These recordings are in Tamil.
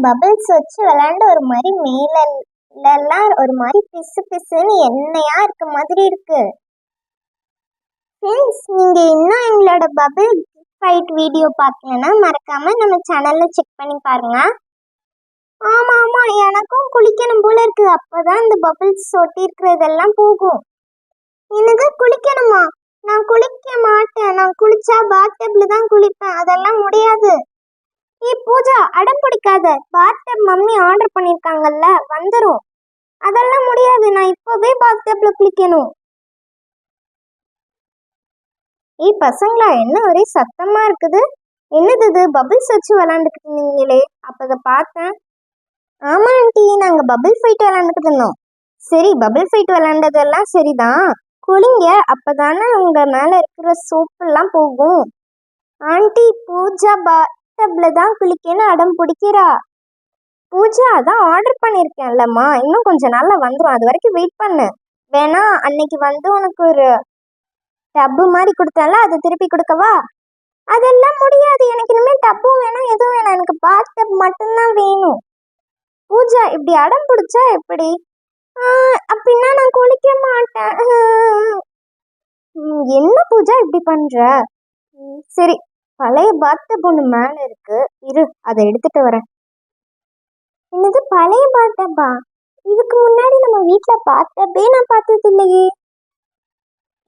பபிள்ஸ் வச்சு விளையாண்டு ஒரு மாதிரி மேலெல்லாம் ஒரு மாதிரி பிசு பிசுன்னு எண்ணெயா இருக்க மாதிரி இருக்கு. ஃப்ரெண்ட்ஸ், நீங்க இன்னும் எங்களோட பபிள் ஃபைட் வீடியோ பார்க்கலன்னா மறக்காம நம்ம சேனல்ல செக் பண்ணி பாருங்க. ஆமா ஆமா, எனக்கும் குளிக்கணும் போல இருக்கு. அப்பதான் இந்த பபிள்ஸ் ஒட்டி இருக்கிறதெல்லாம் போகும். எனக்கு குளிக்கணுமா? நான் குளிக்க மாட்டேன். நான் குளிச்சா பாத்டப்ல தான் குளிப்பேன். அதெல்லாம் முடியாது. பூஜா, அடம் பிடிக்காத. பாத்டப் மம்மி ஆர்டர் பண்ணிருக்காங்கல்ல, வந்துரும். அதெல்லாம் முடியாது. நான் இப்பவே பாத்டப்ல குளிக்கணும். பசங்களா, என்ன ஒரே சத்தமா இருக்குது? என்னது இது? பபிள்ஸ் வச்சு விளையாண்டுக்கிட்டு இருந்தீங்களே, அப்ப பார்த்தேன். ஆமா ஆண்டி, நாங்க பபிள் ஃபைட் விளையாண்டுக்கிட்டு இருந்தோம். சரி, பபிள் ஃபைட் விளையாண்டதெல்லாம் சரிதான். குளிங்க, அப்பதானே உங்க மேல இருக்கிற சோப்பு எல்லாம் போகும். ஆண்டி, பூஜா பாத்டப்ல தான் குளிக்கணும் அடம் பிடிக்கிறா. பூஜா, அதான் ஆர்டர் பண்ணிருக்கேன்லம்மா, இன்னும் கொஞ்சம் நாள்ல வந்துடும். அது வரைக்கும் வெயிட் பண்ணு. வேணா அன்னைக்கு வந்து உனக்கு ஒரு டப்பு மாதிரி கொடுத்தால, அதை திருப்பி கொடுக்கவா? அதெல்லாம் முடியாது. எனக்கு இனிமேல் டப்பும் வேணாம், எதுவும் வேணாம். எனக்கு பாத்டப் மட்டும்தான் வேணும். பூஜா, இப்படி அடம் பிடிச்சா எப்படி? அப்படின்னா நான் குளிக்க மாட்டேன். என்ன பூஜா இப்படி பண்ற? சரி, பழைய பாத்டப் ஒண்ணு மேல இருக்கு, இரு, அதை எடுத்துட்டு வரேன். என்னது பழைய பாத்டப்பா? இதுக்கு முன்னாடி நம்ம வீட்டுல பாத்டப்பே நான் பார்த்தது இல்லையே.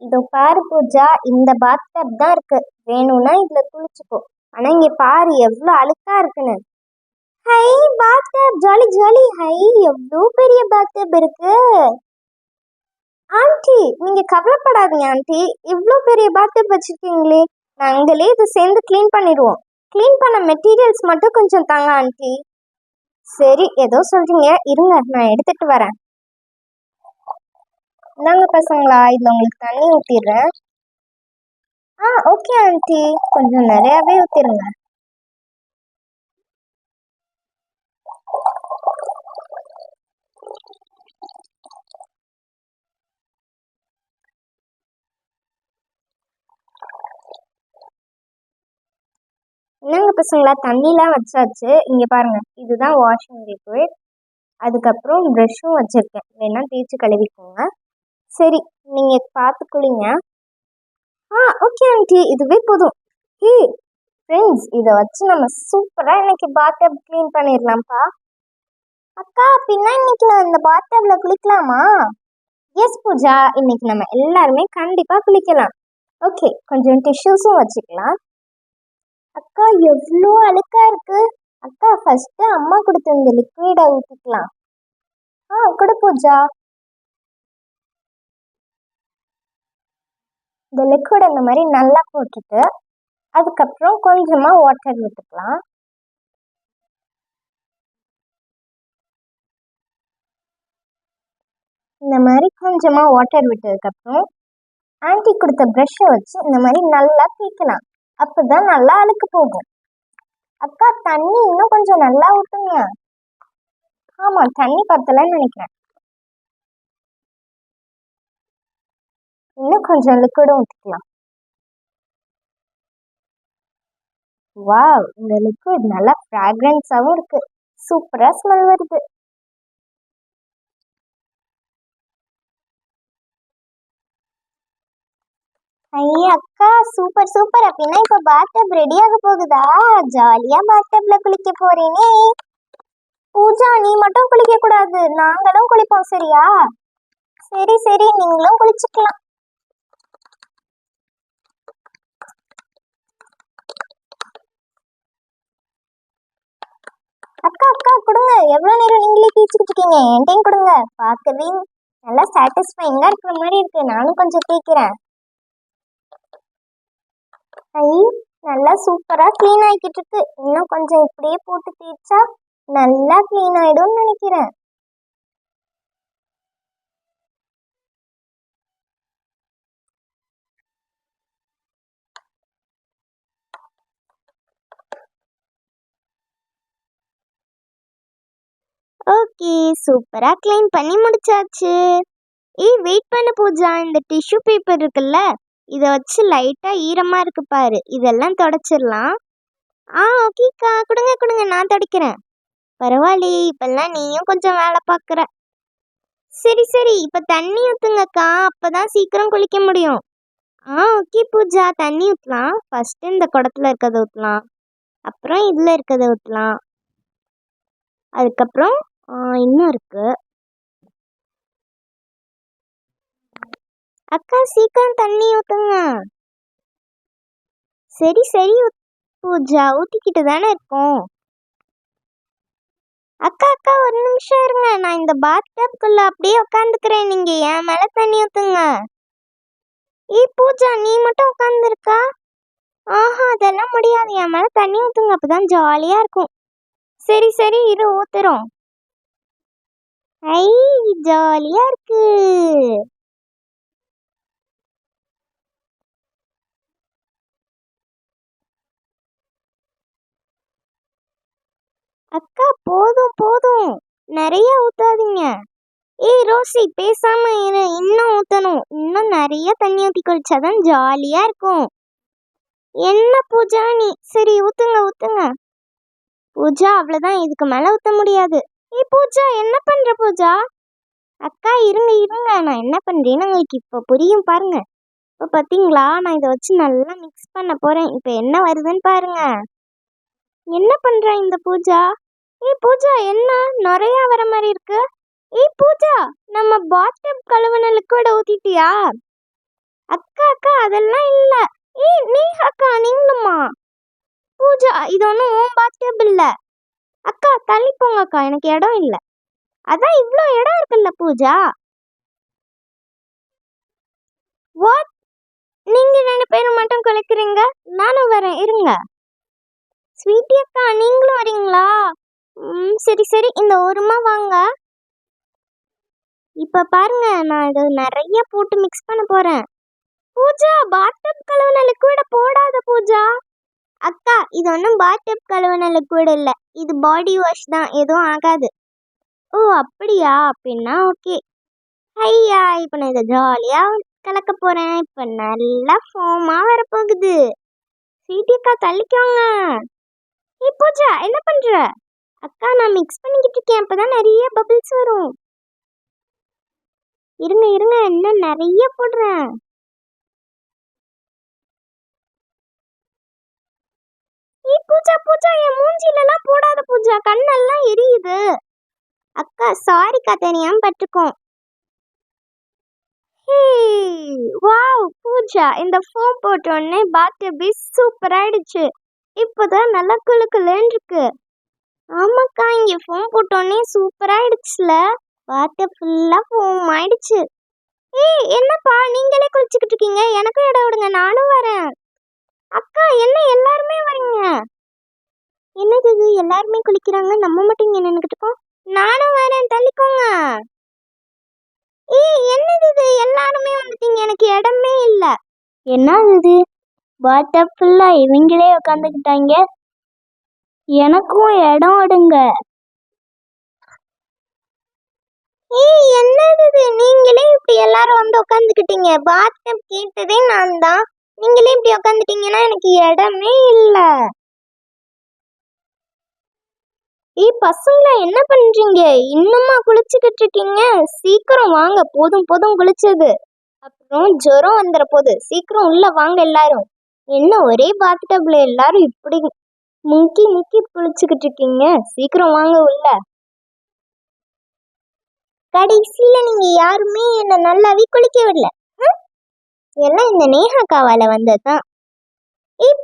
இதோ பாரு பூஜா, இந்த பாத்டப் தான் இருக்கு. வேணும்னா இதுல குளிச்சுக்கோ. ஆனா இங்க பாரு எவ்வளவு அழுக்கா இருக்குன்னு. High bathtub, jolly jolly. High, எவ்வளவு பெரிய பாத்டப் இருக்கு. ஆண்டி, நீங்க கவலைப்படாதீங்க ஆண்டி. இவ்வளோ பெரிய பாத்டப் வச்சிருக்கீங்களே, நாங்களே இது சேர்ந்து கிளீன் பண்ணிடுவோம். கிளீன் பண்ண மெட்டீரியல்ஸ் மட்டும் கொஞ்சம் தாங்க ஆண்டி. சரி, ஏதோ சொல்றீங்க, இருங்க நான் எடுத்துட்டு வரேன். இந்தாங்க பசங்களா, இதுல உங்களுக்கு தண்ணி ஊத்திடுறேன். ஓகே ஆண்டி, கொஞ்சம் நிறையாவே ஊத்திருங்க. என்னங்க பசங்களா, தண்ணிலாம் வச்சாச்சு. இங்க பாருங்க, இதுதான் வாஷிங் லிக்விட். அதுக்கப்புறம் ப்ரஷ்ஷும் வச்சிருக்கேன், வேணா தேய்ச்சி கழுவிக்கோங்க. சரி, நீங்க பார்த்து குளிங்க. ஓகே ஆண்டி, இதுவே போதும். ஃப்ரெண்ட்ஸ், இதை வச்சு நம்ம சூப்பரா இன்னைக்கு பாத்டப் க்ளீன் பண்ணிடலாம்ப்பா. அக்கா, பின்னா இன்னைக்கு நான் இந்த பாத்டப்ல குளிக்கலாமா? எஸ் பூஜா, இன்னைக்கு நம்ம எல்லாருமே கண்டிப்பா குளிக்கலாம். ஓகே, கொஞ்சம் டிஷ்யூஸும் வச்சுக்கலாம். அக்கா, எவ்வளோ அழுக்கா இருக்கு. அக்கா, ஃபர்ஸ்ட் அம்மா கொடுத்த இந்த லிக்விடை ஊற்றிக்கலாம். கொடு பூஜா. இந்த லிக்விட் இந்த மாதிரி நல்லா போட்டுட்டு அதுக்கப்புறம் கொஞ்சமா வாட்டர் விட்டுக்கலாம். இந்த மாதிரி கொஞ்சமா வாட்டர் விட்டதுக்கப்புறம் ஆன்டி கொடுத்த ப்ரஷ்ஷை வச்சு இந்த மாதிரி நல்லா தேய்க்கலாம். அப்பதான் நல்லா அழுக்கு போகும். அக்கா, தண்ணி இன்னும் கொஞ்சம் நல்லா ஊற்றுங்க. ஆமா, தண்ணி பத்தலன்னு நினைக்கிறேன். இன்னும் கொஞ்சம் லிக்விடும் ஊற்றிக்கலாம். வாவ், இந்த லிக்விட் நல்லா ஃப்ராக்ரன்ஸாகவும் இருக்கு. சூப்பரா ஸ்மெல் வருது. ஐயா அக்கா, சூப்பர் சூப்பர். அப்படின்னா இப்ப பாத்டப் ரெடி ஆக போகுதா? ஜாலியா பாத்டப்ல குளிக்க போறேனே. பூஜா, நீ மட்டும் குளிக்க கூடாது, நாங்களும் குளிப்போம், சரியா? சரி சரி, நீங்களும் குளிச்சுக்கலாம். அக்கா அக்கா, கொடுங்க. எவ்வளவு நேரம் நீங்களே தேய்ச்சிக்கிட்டு இருக்கீங்க? என்கிட்டையும் கொடுங்க. பார்க்கவே நல்லா சாட்டிஸ்ஃபைங்கா இருக்கிற மாதிரி இருக்கு. நானும் கொஞ்சம் தேய்க்கிறேன். நல்லா சூப்பரா கிளீன் ஆகிக்கிட்டு இருக்கு. இன்னும் கொஞ்சம் இப்படியே போட்டு தேய்ச்சா நல்லா கிளீன் ஆயிடும்னு நினைக்கிறேன். ஓகே, சூப்பரா கிளீன் பண்ணி முடிச்சாச்சு. வெயிட் பண்ண பூஜா, இந்த டிஷ்யூ பேப்பர் இருக்குல்ல, இதை வச்சு லைட்டா ஈரமா இருக்கு பாரு, இதெல்லாம் தொடச்சிடலாம். ஓகேக்கா, கொடுங்க கொடுங்க, நான் துடைக்கிறேன். பரவாயில்லையே, இப்பெல்லாம் நீயும் கொஞ்சம் வேலை பார்க்குற. சரி சரி, இப்போ தண்ணி ஊற்றுங்கக்கா, அப்பதான் சீக்கிரம் குளிக்க முடியும். ஓகே பூஜா, தண்ணி ஊற்றலாம். ஃபர்ஸ்ட் இந்த குடத்துல இருக்கிறத ஊற்றலாம், அப்புறம் இதில் இருக்கிறத ஊற்றலாம், அதுக்கப்புறம் இன்னும் இருக்கு. அக்கா சீக்கிரம் தண்ணி ஊற்றுங்க. சரி சரி பூஜா, ஊற்றிக்கிட்டு தானே இருக்கோம். அக்கா அக்கா ஒரு நிமிஷம் இருங்க, நான் இந்த பாத்டப்குள்ள அப்படியே உட்காந்துக்கிறேன், நீங்க என் மேல தண்ணி ஊத்துங்க. பூஜா, நீ மட்டும் உட்காந்துருக்கா? அதெல்லாம் முடியாது, என் மேல தண்ணி ஊத்துங்க, அப்பதான் ஜாலியா இருக்கும். சரி சரி, இரு ஊத்துறோம். ஐ, ஜாலியா இருக்கு. அக்கா போதும் போதும், நிறைய ஊத்தாதீங்க. ரோசி, பேசாம இரு, இன்னும் ஊத்தணும். இன்னும் நிறைய தண்ணி ஊத்தி குளிச்சாதான் ஜாலியா இருக்கும். என்ன பூஜா நீ? சரி ஊத்துங்க ஊத்துங்க. பூஜா, அவ்வளவுதான், இதுக்கு மேல ஊத்த முடியாது. பூஜா, என்ன பண்ற பூஜா? அக்கா இருங்க இருங்க, நான் என்ன பண்றேன்னு உங்களுக்கு இப்ப புரியும் பாருங்க. இப்ப பாத்தீங்களா, நான் இதை வச்சு நல்லா மிக்ஸ் பண்ண போறேன். இப்ப என்ன வருதுன்னு பாருங்க. என்ன பண்ற இந்த பூஜா? பூஜா, என்ன நிறைய வர மாதிரி இருக்கு? பூஜா, நம்ம பாத்டப் கழுவுன லிக்விட ஊத்திட்டியா? அக்கா அக்கா, அதெல்லாம் இல்ல. நீ அக்கா, நீங்களுமா? பூஜா, இது ஒன்றும் உன் பாத்டப் இல்ல. அக்கா தள்ளி போங்க அக்கா, எனக்கு இடம் இல்லை. அதான் இவ்வளோ இடம் இருக்குல்ல பூஜா. வாட்? நீங்க 2 பேரும் மட்டும் குளிக்கிறீங்க, நானும் வரேன், இருங்க. ஸ்வீட்டி அக்கா, நீங்களும் வரீங்களா? சரி சரி, இந்த ஓரமா வாங்க. இப்ப பாருங்க, நான் இது நிறைய போட்டு மிக்ஸ் பண்ண போறேன். பூஜா, பாத்டப் கழுவுன லிக்விட போடாத பூஜா. அக்கா, இது ஒன்றும் பாத்டப் கழுவுன லிக்விட் இல்லை, இது பாடி வாஷ் தான், எதுவும் ஆகாது. அப்படியா? அப்படின்னா ஓகே. ஐயா, இப்போ நான் இதை ஜாலியா கலக்க போறேன். இப்ப நல்லா ஃபோமா வரப்போகுது. ஸ்வீட்டி அக்கா தள்ளிக்கோங்க. பூஜா, என்ன பண்ற? அக்கா, நான் மிக்ஸ் பண்ணிக்கிட்டு இருக்கேன், அப்பதான் நிறைய பபிள்ஸ் வரும். இருங்க இருங்க, இன்னும் நிறைய போடுறேன். பூஜா பூஜா, என் மூஞ்சில எல்லாம் போடாத பூஜா, கண்ணெல்லாம் எரியுது. அக்கா சாரிக்கா, தெரியாம பட்டுக்கும். வாவ் பூஜா, இந்த ஃபோம் போட்ட உடனே பாத்டப் சூப்பர் ஆயிடுச்சு. இப்போதான் நல்லா குளுக்குலன்னு இருக்கு. ஆமாக்கா, இங்க ஃபோம் போட்டோன்னே சூப்பர் ஆயிடுச்சுல, பாத்டப் ஃபுல்லா ஃபோம் ஆயிடுச்சு. என்னப்பா நீங்களே குளிச்சுக்கிட்டு இருக்கீங்க, எனக்கும் இடம் விடுங்க, நானும் வரேன். அக்கா, என்ன எல்லாருமே வரீங்க? என்னது இது, எல்லாருமே குளிக்கிறாங்க, நம்ம மட்டும் இங்க நின்னுக்கிட்டு இருக்கோம். நானும் வரேன், தள்ளிக்கோங்க. என்னது இது, எல்லாருமே வந்துட்டீங்க, எனக்கு இடமே இல்ல. என்னது இது, பாத்டப் ஃபுல்லா இவங்களே உட்காந்துக்கிட்டாங்க, எனக்கும் இடம் விடுங்க. என்னது இது, நீங்களே இப்படி எல்லாரும் வந்து உட்காந்துக்கிட்டீங்க, பாத்டப் கேட்டதே நான் தான், நீங்களே இப்படி உட்காந்துட்டீங்கன்னா எனக்கு இடமே இல்ல. பசங்களா, என்ன பண்றீங்க? இன்னுமா குளிச்சுக்கிட்டு இருக்கீங்க? சீக்கிரம் வாங்க, போதும் போதும் குளிச்சது, அப்புறம் ஜுரம் வந்துற போது. சீக்கிரம் உள்ள வாங்க எல்லாரும். என்ன ஒரே பாத்டப்ல எல்லாரும் இப்படி முக்கி முக்கி குளிச்சுக்கிட்டு இருக்கீங்க? சீக்கிரம் வாங்க உள்ள. கடைசியில நீங்க யாருமே என்ன நல்லாவே குளிக்க விடல. எல்லாம் இந்த நேஹாக்காவால வந்ததுதான்.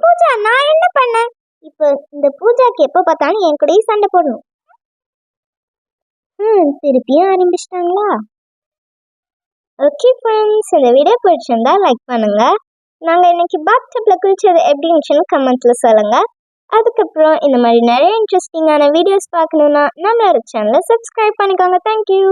பூஜா, நான் என்ன பண்ணேன்? இப்ப இந்த பூஜாக்கு எப்ப பார்த்தாலும் என் கூடயே சண்டை போடணும். திருப்பியும் ஆரம்பிச்சிட்டாங்களா? ஓகே ஃப்ரெண்ட்ஸ், இந்த வீடியோ பிடிச்சிருந்தா லைக் பண்ணுங்க. நாங்க இன்னைக்கு பாத்டப்ல குளிச்சது எப்படி இருந்துச்சுன்னு கமெண்ட்ல சொல்லுங்க. அதுக்கப்புறம் இந்த மாதிரி நிறைய இன்ட்ரெஸ்டிங்கான வீடியோஸ் பார்க்கணும்னா நம்மளோட சேனலை சப்ஸ்கிரைப் பண்ணிக்கோங்க. தேங்க்யூ.